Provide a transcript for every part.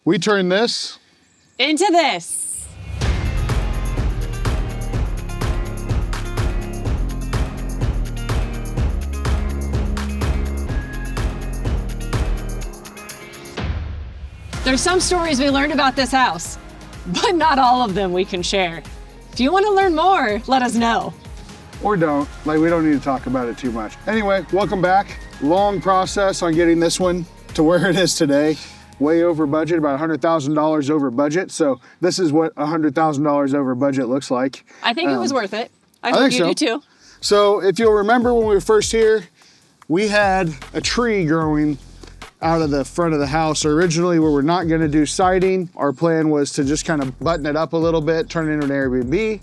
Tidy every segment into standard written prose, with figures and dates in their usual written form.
We turn this into this. There's some stories we learned about this house, but not all of them we can share. If you want to learn more, let us know. or don't. Like, we don't need to talk about it too much. Anyway, welcome back. Long process on getting this one to where it is today. Way over budget, about $100,000 over budget. So this is what $100,000 over budget looks like. I think it was worth it. I hope you do too. So if you'll remember when we were first here, we had a tree growing out of the front of the house. Originally, we were not gonna do siding. Our plan was to just kind of button it up a little bit, turn it into an Airbnb,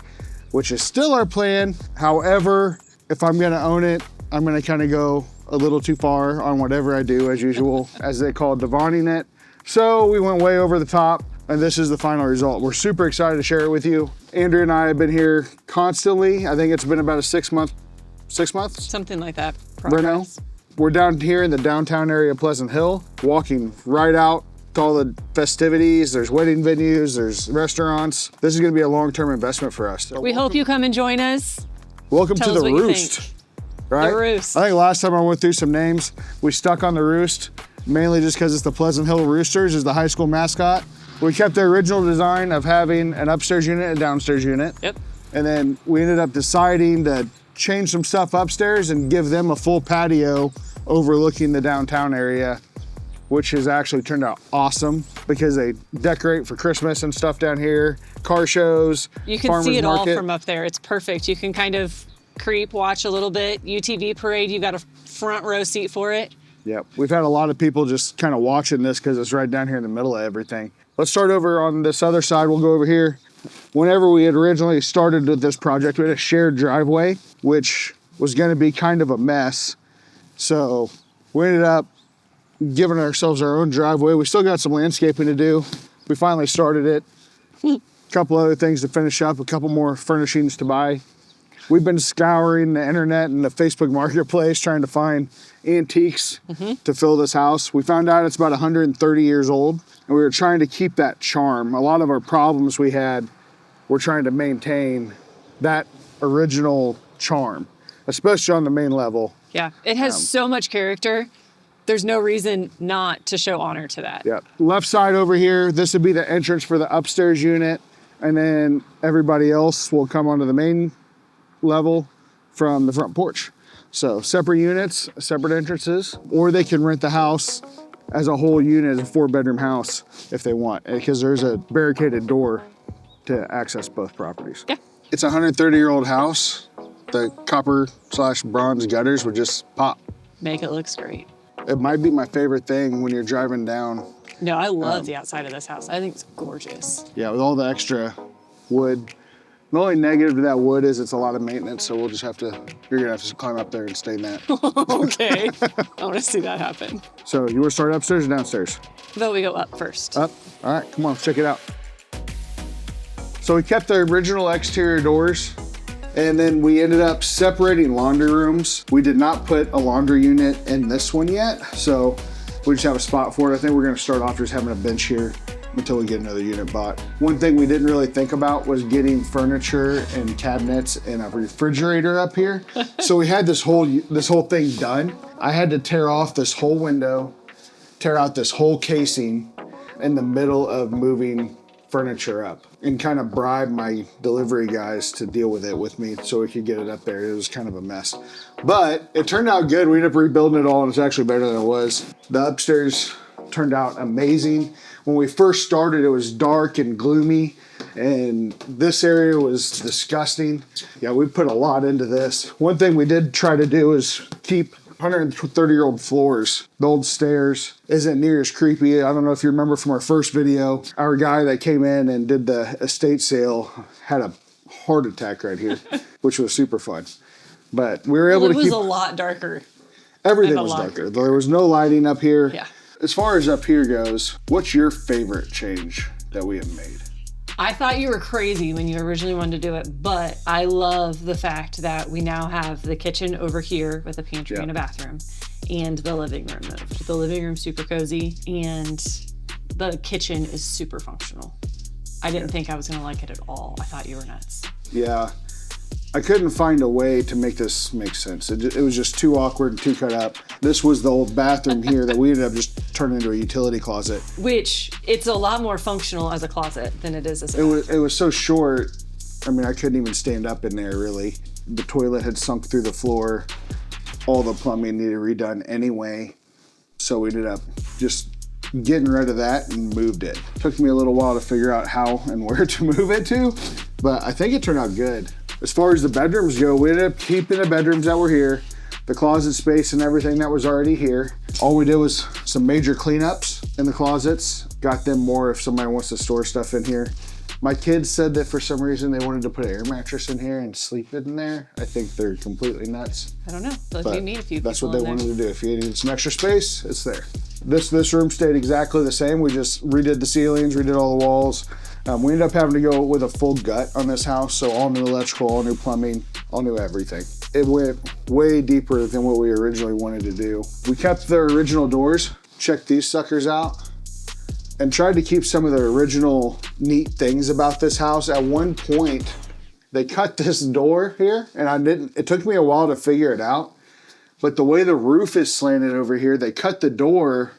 which is still our plan. However, if I'm gonna own it, I'm gonna kind of go a little too far on whatever I do, as usual, as they call divaning it. So we went way over the top, and this is the final result. We're super excited to share it with you. Andrea and I have been here constantly. I think it's been about a 6 months? Something like that. Reno. We're down here in the downtown area of Pleasant Hill, walking right out to all the festivities. There's wedding venues, there's restaurants. This is gonna be a long-term investment for us. We hope you come and join us. Welcome to the Roost. Right? The Roost. I think last time I went through some names, we stuck on the Roost, mainly just because it's the Pleasant Hill Roosters is the high school mascot. We kept the original design of having an upstairs unit and a downstairs unit. Yep. And then we ended up deciding to change some stuff upstairs and give them a full patio overlooking the downtown area, which has actually turned out awesome because they decorate for Christmas and stuff down here, car shows, you can see it all from up there. It's perfect. You can kind of creep, watch a little bit. UTV parade, you got a front row seat for it. Yep, we've had a lot of people just kind of watching this because it's right down here in the middle of everything. Let's start over on this other side. We'll go over here. Whenever we had originally started with this project, we had a shared driveway, which was going to be kind of a mess. So we ended up giving ourselves our own driveway. We still got some landscaping to do. We finally started it. A couple other things to finish up, a couple more furnishings to buy. We've been scouring the internet and the Facebook marketplace trying to find antiques to fill this house. We found out it's about 130 years old, and we were trying to keep that charm. A lot of our problems we had were trying to maintain that original charm, especially on the main level. Yeah, it has so much character. There's no reason not to show honor to that. Yeah, left side over here, this would be the entrance for the upstairs unit, and then everybody else will come onto the main level from the front porch. So separate units, separate entrances, or they can rent the house as a whole unit, as a 4-bedroom house if they want, because there's a barricaded door to access both properties. Yeah. It's a 130-year-old house. The copper/bronze gutters would just pop. Make it look great. It might be my favorite thing when you're driving down. No, I love the outside of this house. I think it's gorgeous. Yeah, with all the extra wood. The only negative to that wood is it's a lot of maintenance, so we'll just have to, you're gonna have to climb up there and stain that. Okay, I wanna see that happen. So you wanna start upstairs or downstairs? Though we go up first. Up, all right, come on, let's check it out. So we kept the original exterior doors, and then we ended up separating laundry rooms. We did not put a laundry unit in this one yet, so we just have a spot for it. I think we're gonna start off just having a bench here until we get another unit bought. One thing we didn't really think about was getting furniture and cabinets and a refrigerator up here. So we had this whole thing done. I had to tear off this whole window, tear out this whole casing in the middle of moving furniture up, and kind of bribe my delivery guys to deal with it with me so we could get it up there. It was kind of a mess, but it turned out good. We ended up rebuilding it all, and it's actually better than it was. The upstairs turned out amazing. When we first started, it was dark and gloomy, and this area was disgusting. Yeah, we put a lot into this. One thing we did try to do is keep 130-year-old floors. The old stairs isn't near as creepy. I don't know if you remember from our first video, our guy that came in and did the estate sale had a heart attack right here, which was super fun. But we were able to keep... It was a lot darker. Everything was darker. There was no lighting up here. Yeah. As far as up here goes, what's your favorite change that we have made? I thought you were crazy when you originally wanted to do it, but I love the fact that we now have the kitchen over here with a pantry and a bathroom, and the living room moved. The living room's super cozy, and the kitchen is super functional. I didn't think I was gonna like it at all. I thought you were nuts. Yeah. I couldn't find a way to make this make sense. It was just too awkward and too cut up. This was the old bathroom here that we ended up just turning into a utility closet. Which, it's a lot more functional as a closet than it is as a bathroom. It was so short, I mean, I couldn't even stand up in there, really. The toilet had sunk through the floor. All the plumbing needed redone anyway. So we ended up just getting rid of that and moved it. Took me a little while to figure out how and where to move it to, but I think it turned out good. As far as the bedrooms go, we ended up keeping the bedrooms that were here, the closet space and everything that was already here. All we did was some major cleanups in the closets, got them more if somebody wants to store stuff in here. My kids said that for some reason they wanted to put an air mattress in here and sleep in there. I think they're completely nuts. I don't know, but you need a few that's people what they in there. wanted to do. If you needed some extra space, it's there. This room stayed exactly the same. We just redid the ceilings, redid all the walls. We ended up having to go with a full gut on this house, so all new electrical, all new plumbing, all new everything. It went way deeper than what we originally wanted to do. We kept the original doors, checked these suckers out, and tried to keep some of the original neat things about this house. At one point, they cut this door here, and it took me a while to figure it out, but the way the roof is slanted over here, they cut the door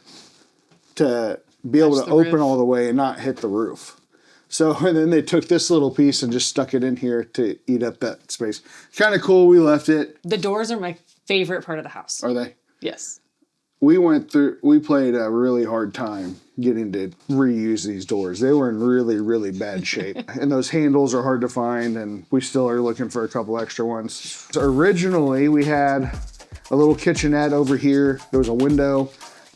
to be able to open all the way and not hit the roof. So, and then they took this little piece and just stuck it in here to eat up that space. Kind of cool, we left it. The doors are my favorite part of the house. Are they? Yes. We played a really hard time getting to reuse these doors. They were in really, really bad shape. And those handles are hard to find, and we still are looking for a couple extra ones. So originally, we had a little kitchenette over here. There was a window.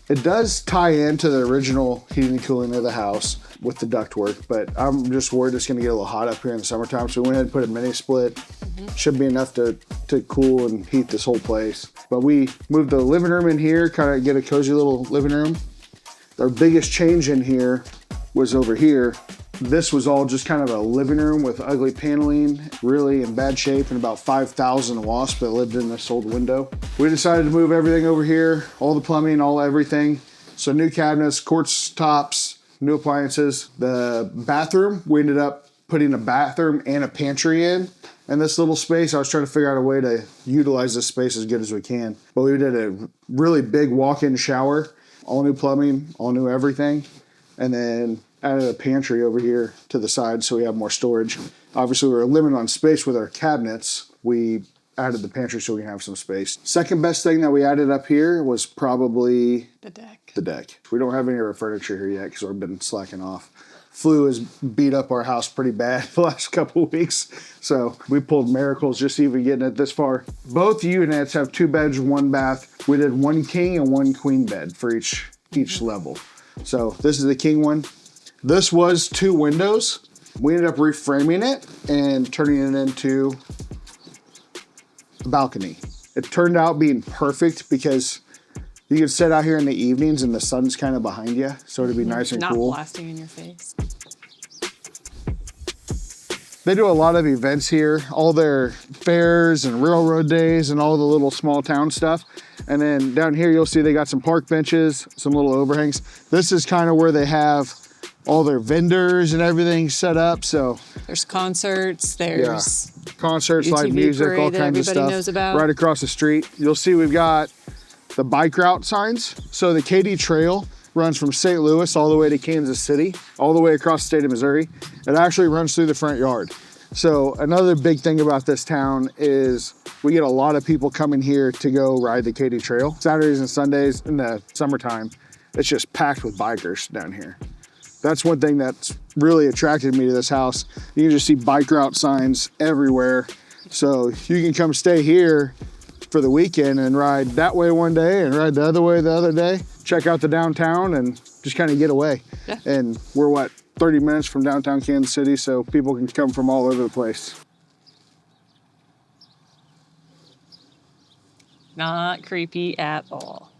It does tie into the original heating and cooling of the house with the ductwork, but I'm just worried it's gonna get a little hot up here in the summertime, so we went ahead and put a mini split. Should be enough to cool and heat this whole place. But we moved the living room in here, kind of get a cozy little living room. Our biggest change in here was over here. This was all just kind of a living room with ugly paneling, really in bad shape, and about 5,000 wasps that lived in this old window. We decided to move everything over here, all the plumbing, all everything. So new cabinets, quartz tops, new appliances. The bathroom, we ended up putting a bathroom and a pantry in this little space. I was trying to figure out a way to utilize this space as good as we can. But we did a really big walk-in shower, all new plumbing, all new everything. And then added a pantry over here to the side so we have more storage. Obviously, we were limited on space with our cabinets. We added the pantry so we can have some space. Second best thing that we added up here was probably the deck. The deck. We don't have any of our furniture here yet because we've been slacking off. Flu has beat up our house pretty bad the last couple of weeks. So we pulled miracles just even getting it this far. Both units have 2 beds, 1 bath. We did 1 king and 1 queen bed for each level. So this is the king one. This was 2 windows. We ended up reframing it and turning it into a balcony. It turned out being perfect because you can sit out here in the evenings and the sun's kind of behind you, so it'd be nice and cool. Not blasting in your face. They do a lot of events here, all their fairs and railroad days and all the little small town stuff. And then down here, you'll see they got some park benches, some little overhangs. This is kind of where they have all their vendors and everything set up. So there's concerts, there's concerts, live music, all kinds of stuff. Knows about. Right across the street. You'll see we've got the bike route signs. So the KD Trail runs from St. Louis all the way to Kansas City, all the way across the state of Missouri. It actually runs through the front yard. So another big thing about this town is we get a lot of people coming here to go ride the KD Trail. Saturdays and Sundays in the summertime, it's just packed with bikers down here. That's one thing that's really attracted me to this house. You can just see bike route signs everywhere. So you can come stay here for the weekend and ride that way one day and ride the other way the other day. Check out the downtown and just kind of get away. Yeah. And we're 30 minutes from downtown Kansas City, so people can come from all over the place. Not creepy at all.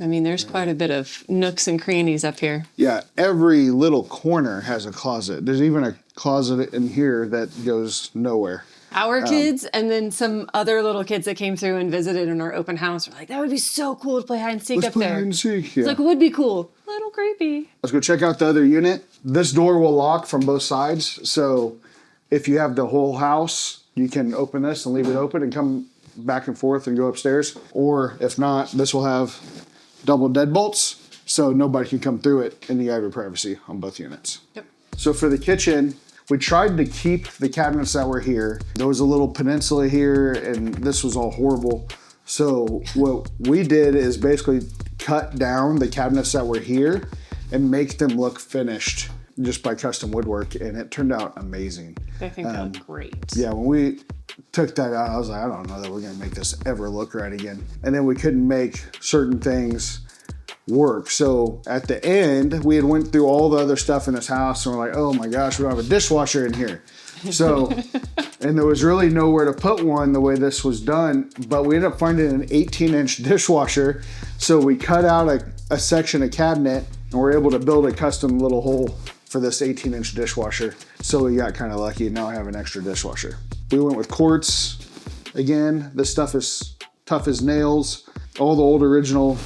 I mean, there's quite a bit of nooks and crannies up here. Yeah, every little corner has a closet. There's even a closet in here that goes nowhere. Our kids and then some other little kids that came through and visited in our open house were like, that would be so cool to play hide and seek Let's up play there. hide and seek. Yeah. It's like, it would be cool. A little creepy. Let's go check out the other unit. This door will lock from both sides. So if you have the whole house, you can open this and leave it open and come back and forth and go upstairs. Or if not, this will have double deadbolts, so nobody can come through it and you have your privacy on both units. Yep. So for the kitchen, we tried to keep the cabinets that were here. There was a little peninsula here and this was all horrible. So what we did is basically cut down the cabinets that were here and make them look finished just by custom woodwork, and it turned out amazing. I think they look great. Yeah, when we took that out, I was like, I don't know that we're gonna make this ever look right again. And then we couldn't make certain things work. So at the end, we had went through all the other stuff in this house and we're like, oh my gosh, we don't have a dishwasher in here. So, and there was really nowhere to put one the way this was done, but we ended up finding an 18-inch dishwasher. So we cut out a section of cabinet and we're able to build a custom little hole for this 18-inch dishwasher. So we got kind of lucky, and now I have an extra dishwasher. We went with quartz. Again, this stuff is tough as nails. All the old original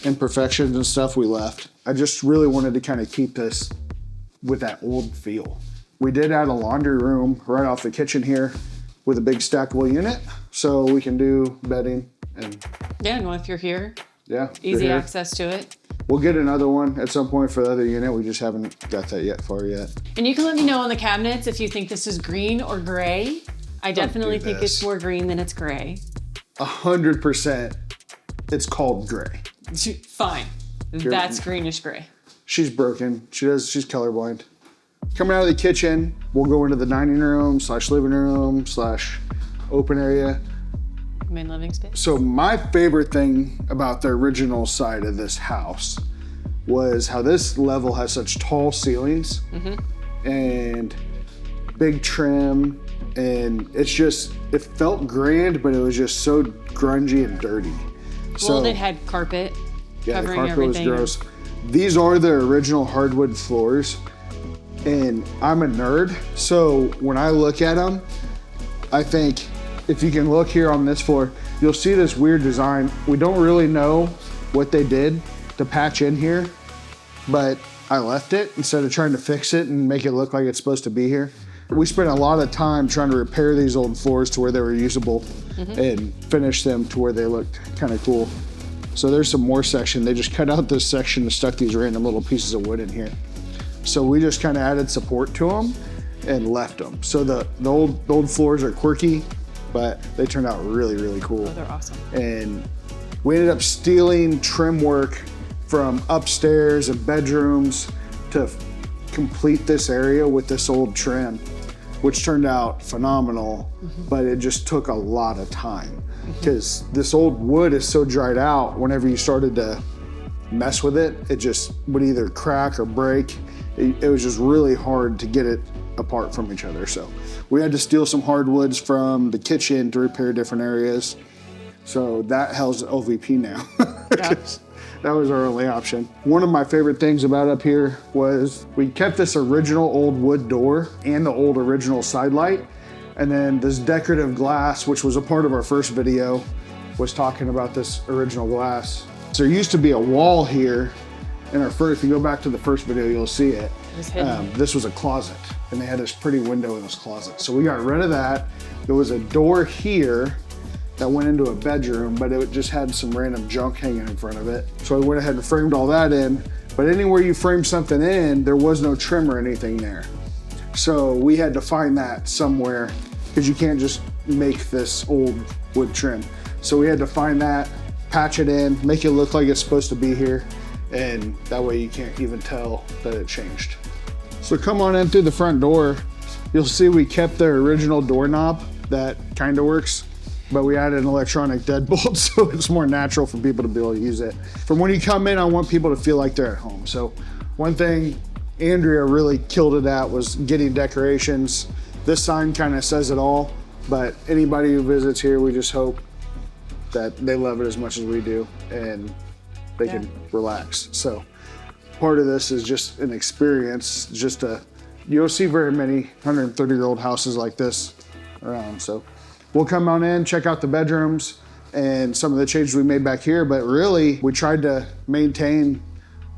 imperfections and stuff we left. I just really wanted to kind of keep this with that old feel. We did add a laundry room right off the kitchen here with a big stackable unit, so we can do bedding and Yeah, and if you're here, yeah, easy access to it. We'll get another one at some point for the other unit. We just haven't got that far yet. And you can let me know on the cabinets if you think this is green or gray. I definitely think it's more green than it's gray. 100% it's called gray. Fine. That's greenish gray. She's broken. She's colorblind. Coming out of the kitchen, we'll go into the dining room / living room / open area. Main living space. So my favorite thing about the original side of this house was how this level has such tall ceilings and big trim, and it felt grand, but it was just so grungy and dirty. Well, it had carpet covering the carpet everything. was gross. These are the original hardwood floors, and I'm a nerd, so when I look at them, I think, if you can look here on this floor, you'll see this weird design. We don't really know what they did to patch in here, but I left it instead of trying to fix it and make it look like it's supposed to be here. We spent a lot of time trying to repair these old floors to where they were usable and finish them to where they looked kind of cool. So there's some more section. They just cut out this section and stuck these random little pieces of wood in here. So we just kind of added support to them and left them. So the old floors are quirky, but they turned out really, really cool. Oh, they're awesome. And we ended up stealing trim work from upstairs and bedrooms to complete this area with this old trim, which turned out phenomenal, but it just took a lot of time because this old wood is so dried out. Whenever you started to mess with it, it just would either crack or break. It was just really hard to get it apart from each other. So we had to steal some hardwoods from the kitchen to repair different areas. So that hell's OVP now. That was our only option. One of my favorite things about up here was we kept this original old wood door and the old original side light. And then this decorative glass, which was a part of our first video, was talking about this original glass. So there used to be a wall here in our first, if you go back to the first video, you'll see it. This was a closet, and they had this pretty window in this closet. So we got rid of that. There was a door here that went into a bedroom, but it just had some random junk hanging in front of it. So I went ahead and framed all that in, but anywhere you frame something in, there was no trim or anything there. So we had to find that somewhere, because you can't just make this old wood trim. So we had to find that, patch it in, make it look like it's supposed to be here, and that way you can't even tell that it changed. So come on in through the front door. You'll see we kept the original doorknob that kind of works, but we added an electronic deadbolt so it's more natural for people to be able to use it. From when you come in, I want people to feel like they're at home. So one thing Andrea really killed it at was getting decorations. This sign kind of says it all, but anybody who visits here, we just hope that they love it as much as we do and they can relax. So part of this is just an experience, you don't see very many 130-year-old houses like this around. So we'll come on in, check out the bedrooms and some of the changes we made back here. But really, we tried to maintain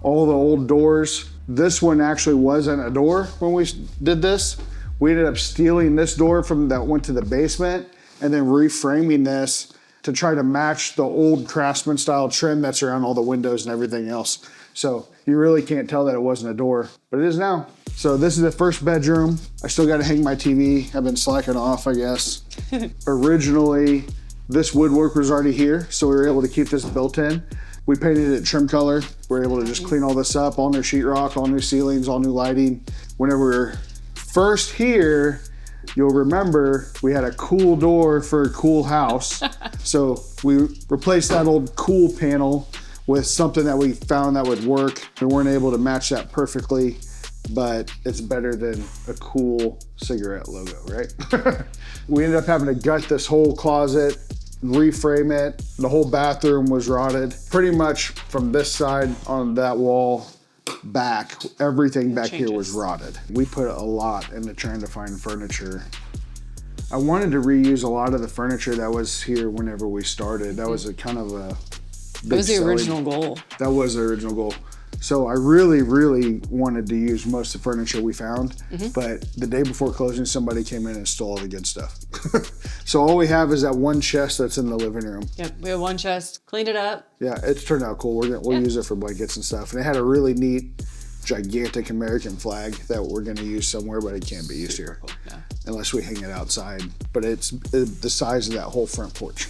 all the old doors. This one actually wasn't a door when we did this. We ended up stealing this door from that went to the basement and then reframing this to try to match the old craftsman style trim that's around all the windows and everything else. So you really can't tell that it wasn't a door, but it is now. So this is the first bedroom. I still got to hang my TV. I've been slacking off, I guess. Originally, this woodwork was already here, so we were able to keep this built in. We painted it trim color. We were able to just clean all this up, all new sheetrock, all new ceilings, all new lighting. Whenever we were first here, you'll remember we had a cool door for a cool house. So we replaced that old cool panel with something that we found that would work. We weren't able to match that perfectly, but it's better than a cool cigarette logo, right? We ended up having to gut this whole closet, reframe it. The whole bathroom was rotted. Pretty much from this side on that wall back, everything back here was rotted. We put a lot into trying to find furniture. I wanted to reuse a lot of the furniture that was here whenever we started. That was a kind of a big That was the original goal. That was the original goal. So I really, really wanted to use most of the furniture we found, but the day before closing, somebody came in and stole all the good stuff. So all we have is that one chest that's in the living room. Yep, we have one chest, cleaned it up. Yeah, it's turned out cool. We'll use it for blankets and stuff. And it had a really neat, gigantic American flag that we're gonna use somewhere, but it can't be used here unless we hang it outside. But it's the size of that whole front porch.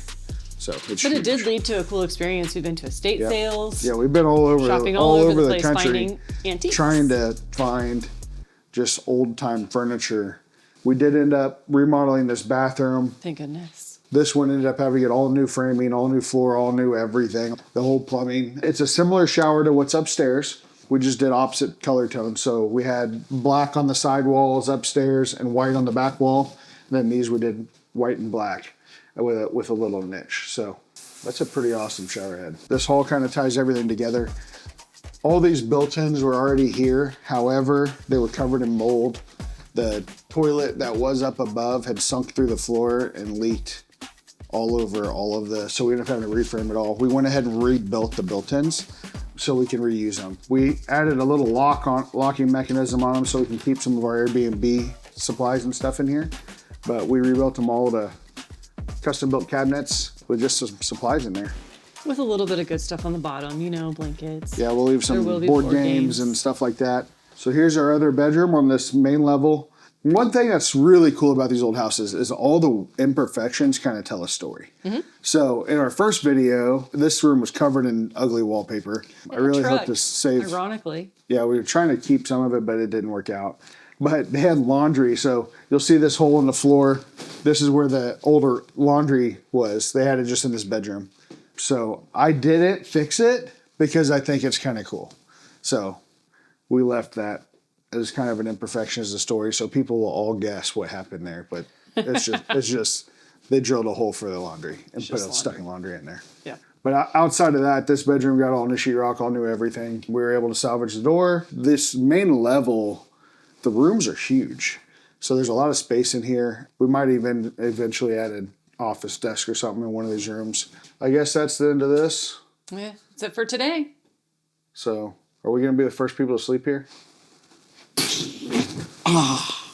So it's But huge. it did lead to a cool experience. We've been to estate sales. Yeah, we've been all over, shopping all over the place, country, finding antiques. trying to find just old time furniture. We did end up remodeling this bathroom. Thank goodness. This one ended up having it all new framing, all new floor, all new everything, the whole plumbing. It's a similar shower to what's upstairs. We just did opposite color tones. So we had black on the side walls upstairs and white on the back wall. And then these we did white and black with a little niche. So that's a pretty awesome shower head. This hall kind of ties everything together. All these built-ins were already here. However, they were covered in mold. The toilet that was up above had sunk through the floor and leaked all over all of this. So we ended up having to reframe it all. We went ahead and rebuilt the built-ins so we can reuse them. We added a little locking mechanism on them so we can keep some of our Airbnb supplies and stuff in here. But we rebuilt them all to custom built cabinets with just some supplies in there. With a little bit of good stuff on the bottom, you know, blankets. Yeah, we'll leave some board games and stuff like that. So here's our other bedroom on this main level. One thing that's really cool about these old houses is all the imperfections kind of tell a story. So in our first video, this room was covered in ugly wallpaper. I really hope to save. Ironically. Yeah, we were trying to keep some of it, but it didn't work out. But they had laundry, so you'll see this hole in the floor. This is where the older laundry was. They had it just in this bedroom. So I didn't fix it because I think it's kind of cool. So we left that as kind of an imperfection as a story, so people will all guess what happened there. But it's just they drilled a hole for the laundry and put a stucking laundry in there. Yeah. But outside of that, this bedroom got all new sheetrock, all new everything. We were able to salvage the door. This main level, the rooms are huge. So there's a lot of space in here. We might even eventually add an office desk or something in one of these rooms. I guess that's the end of this. Yeah, that's it for today. So are we going to be the first people to sleep here?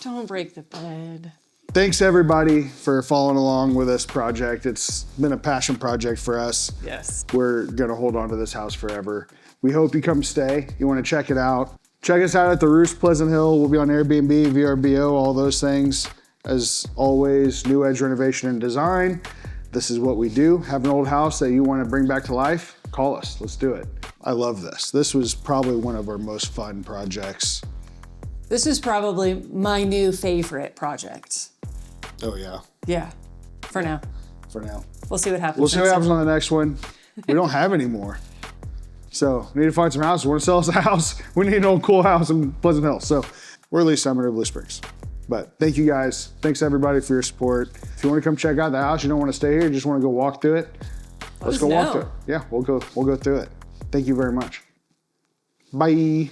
Don't break the bed. Thanks everybody for following along with this project. It's been a passion project for us. Yes. We're going to hold on to this house forever. We hope you come stay. You want to check it out. Check us out at the Roost Pleasant Hill. We'll be on Airbnb, VRBO, all those things. As always, New Edge Renovation and Design. This is what we do. Have an old house that you want to bring back to life? Call us. Let's do it. I love this. This was probably one of our most fun projects. This is probably my new favorite project. Oh, yeah. Yeah, for now. For now. We'll see what happens. We'll see what happens on the next one. We don't have any more. So we need to find some houses. We want to sell us a house. We need an old cool house in Pleasant Hill. So we're at least Summer Blue Springs. But thank you guys. Thanks everybody for your support. If you want to come check out the house, you don't want to stay here, you just want to go walk through it. Let's go walk through it. Yeah, we'll go through it. Thank you very much. Bye.